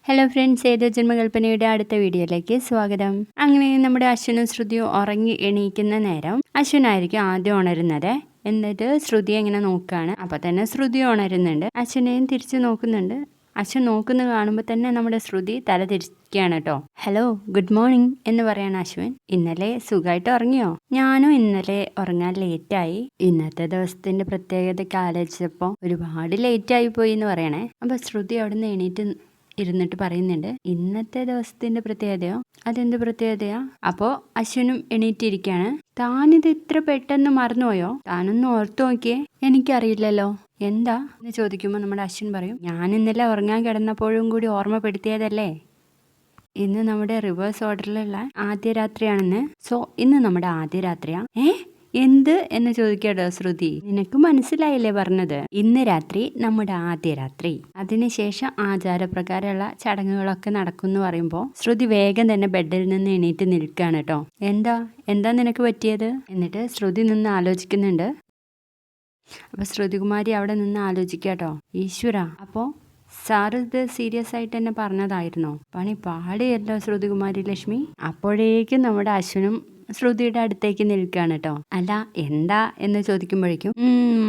Hello friends, ഏതോ ജന്മകൽപ്പനയുടെ അടുത്ത വീഡിയോയിലേക്ക് സ്വാഗതം. അങ്ങനെ നമ്മുടെ അശ്വിനും ശ്രുതിയും ഉറങ്ങി എണീക്കുന്ന നേരം അശ്വിനായിരിക്കും ആദ്യം ഉണരുന്നത്. എന്നിട്ട് ശ്രുതിയെ ഇങ്ങനെ നോക്കുകയാണ്. അപ്പോൾ തന്നെ ശ്രുതി ഉണരുന്നുണ്ട്. അശ്വിനെയും തിരിച്ചു നോക്കുന്നുണ്ട്. അശ്വിൻ നോക്കുന്നത് കാണുമ്പോൾ തന്നെ നമ്മുടെ ശ്രുതി തല തിരിക്കുകയാണ് കേട്ടോ. ഹലോ, ഗുഡ് മോർണിംഗ് എന്ന് പറയാണ് അശ്വിൻ. ഇന്നലെ സുഖമായിട്ട് ഉറങ്ങിയോ? ഞാനും ഇന്നലെ ഉറങ്ങാൻ ലേറ്റായി. ഇന്നത്തെ ദിവസത്തിന്റെ പ്രത്യേകതയൊക്കെ ആലോചിച്ചപ്പോൾ ഒരുപാട് ലേറ്റായി പോയി എന്ന് പറയണേ. അപ്പോൾ ശ്രുതി അവിടെ നിന്ന് എണീറ്റ് ഇരുന്നിട്ട് പറയുന്നുണ്ട്, ഇന്നത്തെ ദിവസത്തിന്റെ പ്രത്യേകതയോ? അതെന്ത് പ്രത്യേകതയാ? അപ്പോൾ അശ്വിനും എണീറ്റിരിക്കുകയാണ്. താനിത് ഇത്ര പെട്ടെന്ന് മറന്നുപോയോ? താനൊന്ന് ഓർത്തു നോക്കിയേ. എനിക്കറിയില്ലല്ലോ. എന്താ എന്ന് ചോദിക്കുമ്പോൾ നമ്മുടെ അശ്വിൻ പറയും, ഞാൻ ഇന്നലെ ഉറങ്ങാൻ കിടന്നപ്പോഴും കൂടി ഓർമ്മപ്പെടുത്തിയതല്ലേ. ഇന്ന് നമ്മുടെ റിവേഴ്സ് ഓർഡറിലുള്ള ആദ്യ രാത്രിയാണെന്ന്. സോ ഇന്ന് നമ്മുടെ ആദ്യ രാത്രിയാ. എന്ത് എന്ന് ചോദിക്കാടോ ശ്രുതി. നിനക്ക് മനസ്സിലായില്ലേ പറഞ്ഞത്? ഇന്ന് രാത്രി നമ്മുടെ ആദ്യ രാത്രി. അതിനുശേഷം ആചാരപ്രകാരമുള്ള ചടങ്ങുകളൊക്കെ നടക്കുമെന്ന് പറയുമ്പോൾ ശ്രുതി വേഗം തന്നെ ബെഡിൽ നിന്ന് എണീറ്റ് നിൽക്കുകയാണ് കേട്ടോ. എന്താ നിനക്ക് പറ്റിയത്? എന്നിട്ട് ശ്രുതി നിന്ന് ആലോചിക്കുന്നുണ്ട്. അപ്പൊ ശ്രുതികുമാരി അവിടെ നിന്ന് ആലോചിക്കാട്ടോ. ഈശ്വര, അപ്പോ സാറ് ഇത് സീരിയസ് ആയിട്ട് തന്നെ പറഞ്ഞതായിരുന്നോ? പണി പാടിയല്ലോ ശ്രുതികുമാരി ലക്ഷ്മി. അപ്പോഴേക്കും നമ്മുടെ അശ്വിനും ശ്രുതിയുടെ അടുത്തേക്ക് നിൽക്കുകയാണ് കേട്ടോ. അല്ല, എന്താ എന്ന് ചോദിക്കുമ്പോഴേക്കും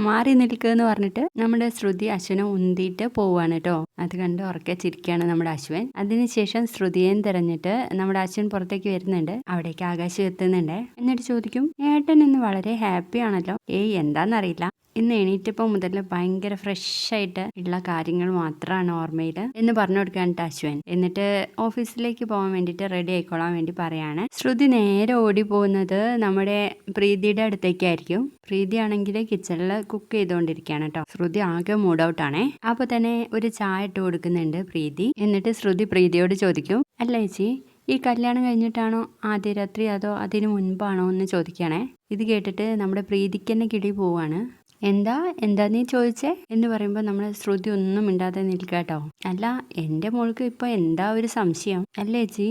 മാറി നിൽക്കുക എന്ന് പറഞ്ഞിട്ട് നമ്മുടെ ശ്രുതി അശ്വിനെ ഉന്തിയിട്ട് പോവാണ് കേട്ടോ. അത് കണ്ട് ഉറക്കെ ചിരിക്കുകയാണ് നമ്മുടെ അശ്വിൻ. അതിനുശേഷം ശ്രുതിയേയും തിരഞ്ഞിട്ട് നമ്മുടെ അശ്വിൻ പുറത്തേക്ക് വരുന്നുണ്ട്. അവിടേക്ക് ആകാശം എത്തുന്നുണ്ട്. എന്നിട്ട് ചോദിക്കും, ഏട്ടൻ ഇന്ന് വളരെ ഹാപ്പി ആണല്ലോ. എന്താന്നറിയില്ല, ഇന്ന് എണീറ്റപ്പോൾ മുതൽ ഭയങ്കര ഫ്രഷ് ആയിട്ട് ഉള്ള കാര്യങ്ങൾ മാത്രമാണ് ഓർമ്മയിൽ എന്ന് പറഞ്ഞു കൊടുക്കാൻ അശ്വിൻ. എന്നിട്ട് ഓഫീസിലേക്ക് പോകാൻ വേണ്ടിയിട്ട് റെഡി ആയിക്കോളാൻ വേണ്ടി പറയാണ്. ശ്രുതി നേരെ ഓടി പോകുന്നത് നമ്മുടെ പ്രീതിയുടെ അടുത്തേക്കായിരിക്കും. പ്രീതി ആണെങ്കിൽ കിച്ചണിൽ കുക്ക് ചെയ്തുകൊണ്ടിരിക്കുകയാണ് കേട്ടോ. ശ്രുതി ആകെ മൂഡ് ഔട്ട് ആണേ. അപ്പൊ തന്നെ ഒരു ചായ ഇട്ട് കൊടുക്കുന്നുണ്ട് പ്രീതി. എന്നിട്ട് ശ്രുതി പ്രീതിയോട് ചോദിക്കും, അല്ല ചേച്ചി, ഈ കല്യാണം കഴിഞ്ഞിട്ടാണോ ആദ്യ രാത്രി അതോ അതിന് മുൻപാണോ എന്ന് ചോദിക്കുകയാണേ. ഇത് കേട്ടിട്ട് നമ്മുടെ പ്രീതിക്ക് തന്നെ കിടി പോവാണ്. എന്താ നീ ചോദിച്ചേ എന്ന് പറയുമ്പോൾ നമ്മുടെ ശ്രുതി ഒന്നും മിണ്ടാതെ നിൽക്കുക കേട്ടോ. അല്ല, എൻ്റെ മോൾക്ക് ഇപ്പോൾ എന്താ ഒരു സംശയം? അല്ലേ ചേച്ചി,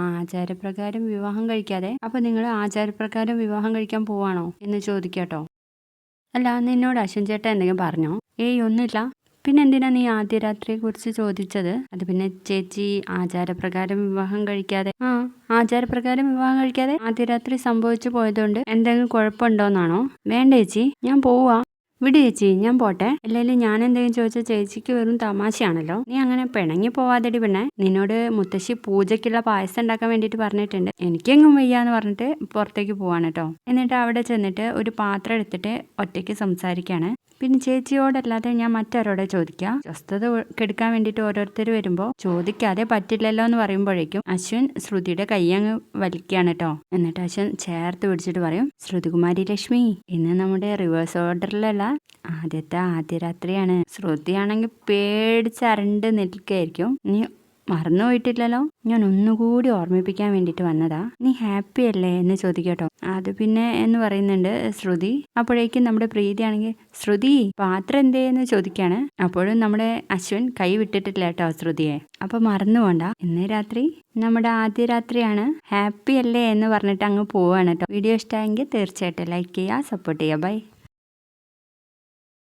ആചാരപ്രകാരം വിവാഹം കഴിക്കാതെ അപ്പൊ നിങ്ങൾ ആചാരപ്രകാരം വിവാഹം കഴിക്കാൻ പോവാണോ എന്ന് ചോദിക്കാട്ടോ. അല്ല, നിന്നോട് അശ്വിൻ ചേട്ടൻ എന്തെങ്കിലും പറഞ്ഞോ? ഒന്നുമില്ല. പിന്നെ എന്തിനാ നീ ആദ്യ രാത്രിയെ കുറിച്ച് ചോദിച്ചത്? അത് പിന്നെ ചേച്ചി ആചാരപ്രകാരം വിവാഹം കഴിക്കാതെ ആദ്യ രാത്രി സംഭവിച്ചു പോയതുകൊണ്ട് എന്തെങ്കിലും കുഴപ്പമുണ്ടോന്നാണോ? വേണ്ട ചേച്ചി, ഞാൻ പോവാ. വിട് ചേച്ചി, ഞാൻ പോട്ടെ. അല്ലെങ്കിൽ ഞാൻ എന്തെങ്കിലും ചോദിച്ചാൽ ചേച്ചിക്ക് വെറും തമാശയാണല്ലോ. നീ അങ്ങനെ പിണങ്ങി പോവാതെടി പെണ്ണെ. നിന്നോട് മുത്തശ്ശി പൂജയ്ക്കുള്ള പായസം ഉണ്ടാക്കാൻ വേണ്ടിയിട്ട് പറഞ്ഞിട്ടുണ്ട്. എനിക്കെങ്ങും വയ്യാന്ന് പറഞ്ഞിട്ട് പുറത്തേക്ക് പോവാണ് കേട്ടോ. എന്നിട്ട് അവിടെ ചെന്നിട്ട് ഒരു പാത്രം എടുത്തിട്ട് ഒറ്റയ്ക്ക് സംസാരിക്കാണ്. പിന്നെ ചേച്ചിയോടല്ലാതെ ഞാൻ മറ്റാരോടെ ചോദിക്കാം? സ്വസ്ഥത കെടുക്കാൻ വേണ്ടിയിട്ട് ഓരോരുത്തർ വരുമ്പോൾ ചോദിക്കാതെ പറ്റില്ലല്ലോ എന്ന് പറയുമ്പോഴേക്കും അശ്വിൻ ശ്രുതിയുടെ കൈ അങ്ങ് വലിക്കുകയാണ് കേട്ടോ. എന്നിട്ട് അശ്വിൻ ചേർത്ത് പിടിച്ചിട്ട് പറയും, ശ്രുതികുമാരി ലക്ഷ്മി, ഇന്ന് നമ്മുടെ റിവേഴ്സ് ഓർഡറിലുള്ള ആദ്യ രാത്രിയാണ്. ശ്രുതിയാണെങ്കിൽ പേടിച്ചരണ്ട് നിൽക്കായിരിക്കും. നീ മറന്നു പോയിട്ടില്ലല്ലോ? ഞാൻ ഒന്നുകൂടി ഓർമ്മിപ്പിക്കാൻ വേണ്ടിയിട്ട് വന്നതാ. നീ ഹാപ്പി അല്ലേ എന്ന് ചോദിക്കട്ടോ. അത് പിന്നെ എന്ന് പറയുന്നുണ്ട് ശ്രുതി. അപ്പോഴേക്കും നമ്മുടെ പ്രീതിയാണെങ്കിൽ, ശ്രുതി പാത്രം എന്തേന്ന് ചോദിക്കാണ്. അപ്പോഴും നമ്മുടെ അശ്വിൻ കൈ വിട്ടിട്ടില്ല കേട്ടോ ശ്രുതിയെ. അപ്പൊ മറന്നു പോണ്ട, ഇന്ന് രാത്രി നമ്മുടെ ആദ്യ രാത്രിയാണ്. ഹാപ്പി അല്ലേ എന്ന് പറഞ്ഞിട്ട് അങ്ങ് പോവാണ് കേട്ടോ. വീഡിയോ ഇഷ്ടമായെങ്കിൽ തീർച്ചയായിട്ടും ലൈക്ക് ചെയ്യുക, സപ്പോർട്ട് ചെയ്യുക. ബൈ.